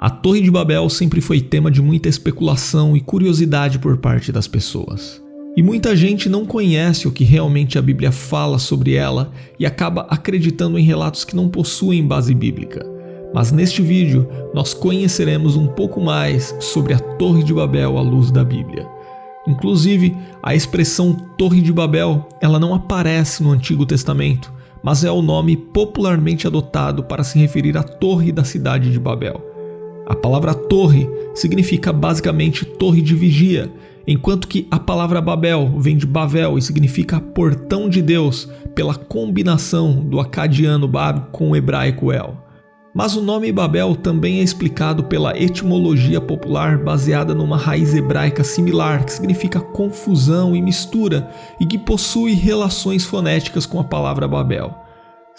A Torre de Babel sempre foi tema de muita especulação e curiosidade por parte das pessoas. E muita gente não conhece o que realmente a Bíblia fala sobre ela e acaba acreditando em relatos que não possuem base bíblica. Mas neste vídeo, nós conheceremos um pouco mais sobre a Torre de Babel à luz da Bíblia. Inclusive, a expressão Torre de Babel, ela não aparece no Antigo Testamento, mas é o nome popularmente adotado para se referir à torre da cidade de Babel. A palavra torre significa basicamente torre de vigia, enquanto que a palavra Babel vem de Bavel e significa portão de Deus, pela combinação do acadiano Bab com o hebraico El. Mas o nome Babel também é explicado pela etimologia popular baseada numa raiz hebraica similar que significa confusão e mistura e que possui relações fonéticas com a palavra Babel.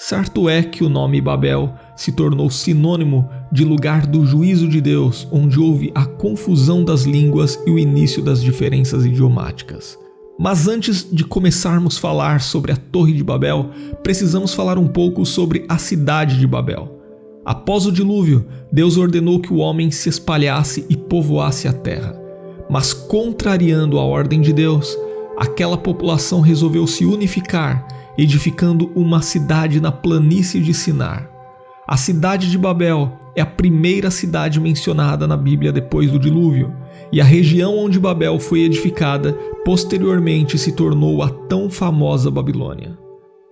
Certo é que o nome Babel se tornou sinônimo de lugar do juízo de Deus, onde houve a confusão das línguas e o início das diferenças idiomáticas. Mas antes de começarmos a falar sobre a Torre de Babel, precisamos falar um pouco sobre a cidade de Babel. Após o dilúvio, Deus ordenou que o homem se espalhasse e povoasse a terra. Mas contrariando a ordem de Deus, aquela população resolveu se unificar, edificando uma cidade na planície de Sinar. A cidade de Babel é a primeira cidade mencionada na Bíblia depois do dilúvio, e a região onde Babel foi edificada posteriormente se tornou a tão famosa Babilônia.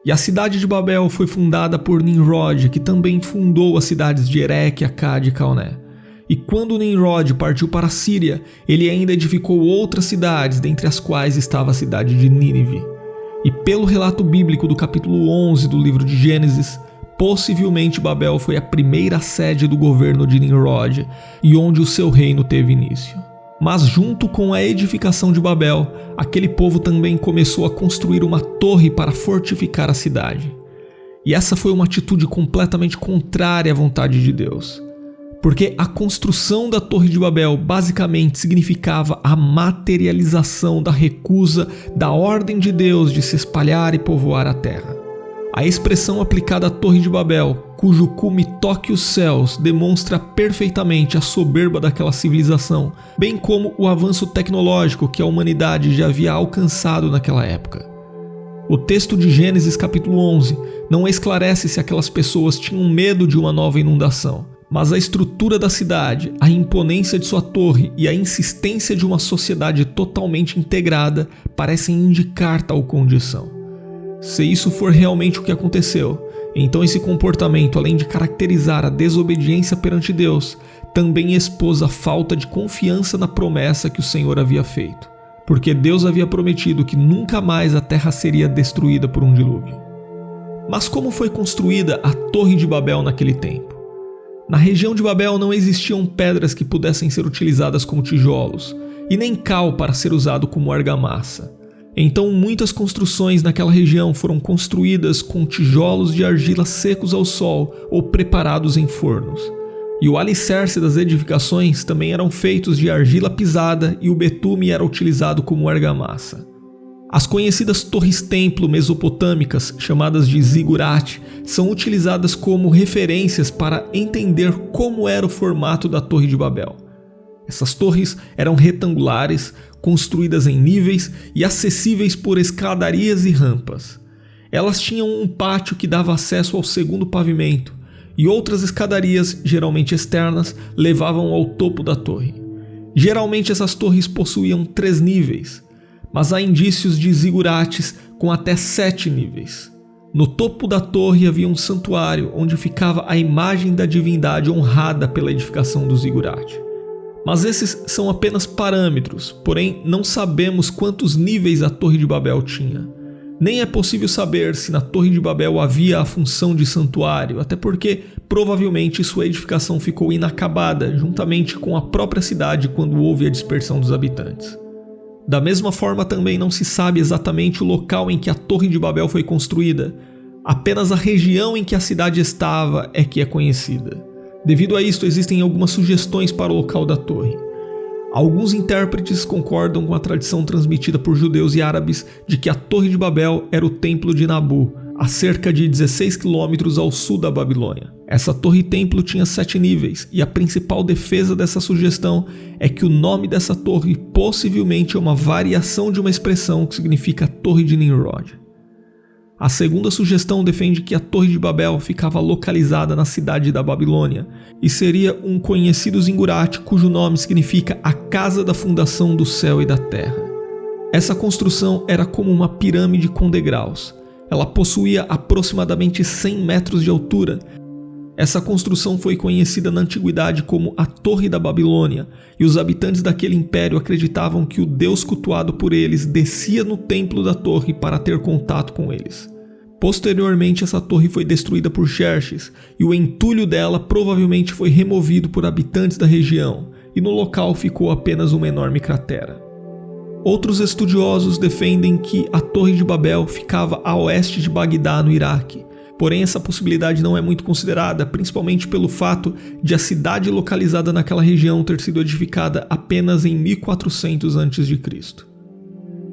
E a cidade de Babel foi fundada por Nimrod, que também fundou as cidades de Ereque, Acade e Calné. E quando Nimrod partiu para a Síria, ele ainda edificou outras cidades, dentre as quais estava a cidade de Nínive. E pelo relato bíblico do capítulo 11 do livro de Gênesis, possivelmente Babel foi a primeira sede do governo de Nimrod e onde o seu reino teve início. Mas junto com a edificação de Babel, aquele povo também começou a construir uma torre para fortificar a cidade. E essa foi uma atitude completamente contrária à vontade de Deus. Porque a construção da Torre de Babel basicamente significava a materialização da recusa da ordem de Deus de se espalhar e povoar a terra. A expressão aplicada à Torre de Babel, cujo cume toque os céus, demonstra perfeitamente a soberba daquela civilização, bem como o avanço tecnológico que a humanidade já havia alcançado naquela época. O texto de Gênesis capítulo 11 não esclarece se aquelas pessoas tinham medo de uma nova inundação, mas a estrutura da cidade, a imponência de sua torre e a insistência de uma sociedade totalmente integrada parecem indicar tal condição. Se isso for realmente o que aconteceu, então esse comportamento, além de caracterizar a desobediência perante Deus, também expôs a falta de confiança na promessa que o Senhor havia feito, porque Deus havia prometido que nunca mais a terra seria destruída por um dilúvio. Mas como foi construída a Torre de Babel naquele tempo? Na região de Babel não existiam pedras que pudessem ser utilizadas como tijolos, e nem cal para ser usado como argamassa. Então muitas construções naquela região foram construídas com tijolos de argila secos ao sol ou preparados em fornos. E o alicerce das edificações também eram feitos de argila pisada e o betume era utilizado como argamassa. As conhecidas torres-templo mesopotâmicas, chamadas de zigurate, são utilizadas como referências para entender como era o formato da Torre de Babel. Essas torres eram retangulares, construídas em níveis e acessíveis por escadarias e rampas. Elas tinham um pátio que dava acesso ao segundo pavimento, e outras escadarias, geralmente externas, levavam ao topo da torre. Geralmente essas torres possuíam 3 níveis, mas há indícios de zigurates com até 7 níveis. No topo da torre havia um santuário onde ficava a imagem da divindade honrada pela edificação do zigurate. Mas esses são apenas parâmetros, porém não sabemos quantos níveis a Torre de Babel tinha. Nem é possível saber se na Torre de Babel havia a função de santuário, até porque provavelmente sua edificação ficou inacabada juntamente com a própria cidade quando houve a dispersão dos habitantes. Da mesma forma, também não se sabe exatamente o local em que a Torre de Babel foi construída. Apenas a região em que a cidade estava é que é conhecida. Devido a isto, existem algumas sugestões para o local da torre. Alguns intérpretes concordam com a tradição transmitida por judeus e árabes de que a Torre de Babel era o templo de Nabu, a cerca de 16 quilômetros ao sul da Babilônia. Essa torre-templo tinha 7 níveis, e a principal defesa dessa sugestão é que o nome dessa torre possivelmente é uma variação de uma expressão que significa Torre de Nimrod. A segunda sugestão defende que a Torre de Babel ficava localizada na cidade da Babilônia e seria um conhecido zigurate cujo nome significa a casa da fundação do céu e da terra. Essa construção era como uma pirâmide com degraus. Ela possuía aproximadamente 100 metros de altura. Essa construção foi conhecida na antiguidade como a Torre da Babilônia, e os habitantes daquele império acreditavam que o Deus cultuado por eles descia no templo da torre para ter contato com eles. Posteriormente, essa torre foi destruída por Xerxes, e o entulho dela provavelmente foi removido por habitantes da região, e no local ficou apenas uma enorme cratera. Outros estudiosos defendem que a Torre de Babel ficava a oeste de Bagdá, no Iraque. Porém, essa possibilidade não é muito considerada, principalmente pelo fato de a cidade localizada naquela região ter sido edificada apenas em 1400 a.C.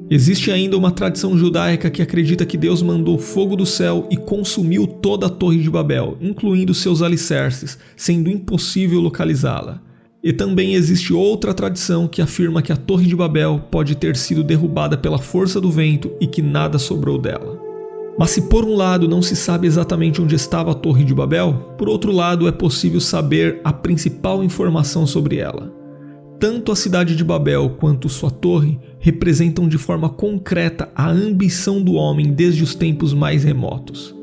Existe ainda uma tradição judaica que acredita que Deus mandou fogo do céu e consumiu toda a Torre de Babel, incluindo seus alicerces, sendo impossível localizá-la. E também existe outra tradição que afirma que a Torre de Babel pode ter sido derrubada pela força do vento e que nada sobrou dela. Mas se por um lado não se sabe exatamente onde estava a Torre de Babel, por outro lado é possível saber a principal informação sobre ela. Tanto a cidade de Babel quanto sua torre representam de forma concreta a ambição do homem desde os tempos mais remotos.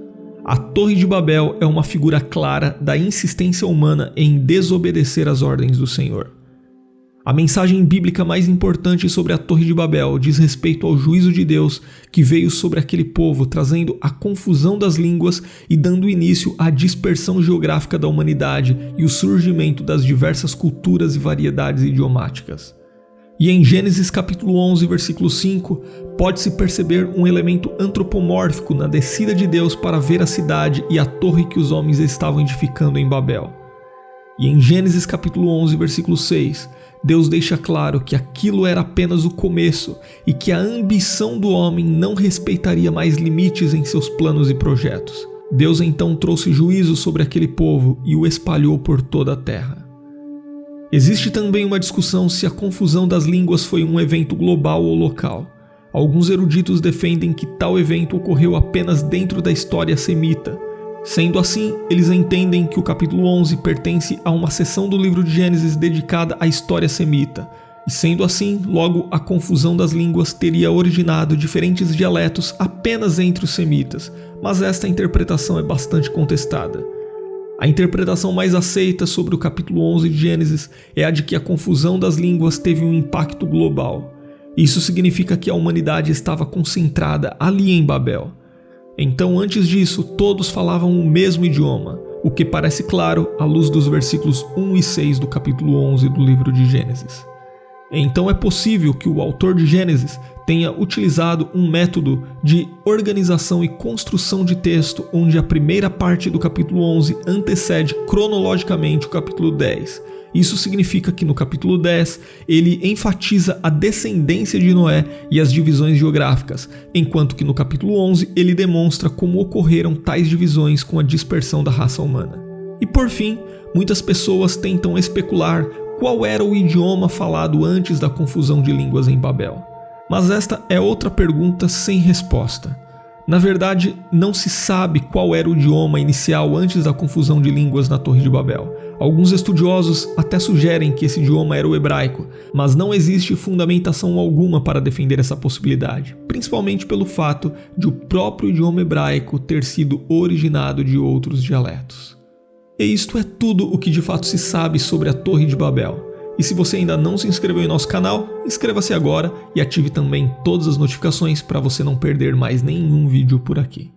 A Torre de Babel é uma figura clara da insistência humana em desobedecer às ordens do Senhor. A mensagem bíblica mais importante sobre a Torre de Babel diz respeito ao juízo de Deus que veio sobre aquele povo, trazendo a confusão das línguas e dando início à dispersão geográfica da humanidade e o surgimento das diversas culturas e variedades idiomáticas. E em Gênesis capítulo 11, versículo 5, pode-se perceber um elemento antropomórfico na descida de Deus para ver a cidade e a torre que os homens estavam edificando em Babel. E em Gênesis capítulo 11, versículo 6, Deus deixa claro que aquilo era apenas o começo e que a ambição do homem não respeitaria mais limites em seus planos e projetos. Deus então trouxe juízo sobre aquele povo e o espalhou por toda a terra. Existe também uma discussão se a confusão das línguas foi um evento global ou local. Alguns eruditos defendem que tal evento ocorreu apenas dentro da história semita. Sendo assim, eles entendem que o capítulo 11 pertence a uma seção do livro de Gênesis dedicada à história semita. E sendo assim, logo a confusão das línguas teria originado diferentes dialetos apenas entre os semitas, mas esta interpretação é bastante contestada. A interpretação mais aceita sobre o capítulo 11 de Gênesis é a de que a confusão das línguas teve um impacto global. Isso significa que a humanidade estava concentrada ali em Babel. Então, antes disso, todos falavam o mesmo idioma, o que parece claro à luz dos versículos 1 e 6 do capítulo 11 do livro de Gênesis. Então é possível que o autor de Gênesis tenha utilizado um método de organização e construção de texto onde a primeira parte do capítulo 11 antecede cronologicamente o capítulo 10. Isso significa que no capítulo 10 ele enfatiza a descendência de Noé e as divisões geográficas, enquanto que no capítulo 11 ele demonstra como ocorreram tais divisões com a dispersão da raça humana. E por fim, muitas pessoas tentam especular qual era o idioma falado antes da confusão de línguas em Babel. Mas esta é outra pergunta sem resposta. Na verdade, não se sabe qual era o idioma inicial antes da confusão de línguas na Torre de Babel. Alguns estudiosos até sugerem que esse idioma era o hebraico, mas não existe fundamentação alguma para defender essa possibilidade, principalmente pelo fato de o próprio idioma hebraico ter sido originado de outros dialetos. E isto é tudo o que de fato se sabe sobre a Torre de Babel. E se você ainda não se inscreveu em nosso canal, inscreva-se agora e ative também todas as notificações para você não perder mais nenhum vídeo por aqui.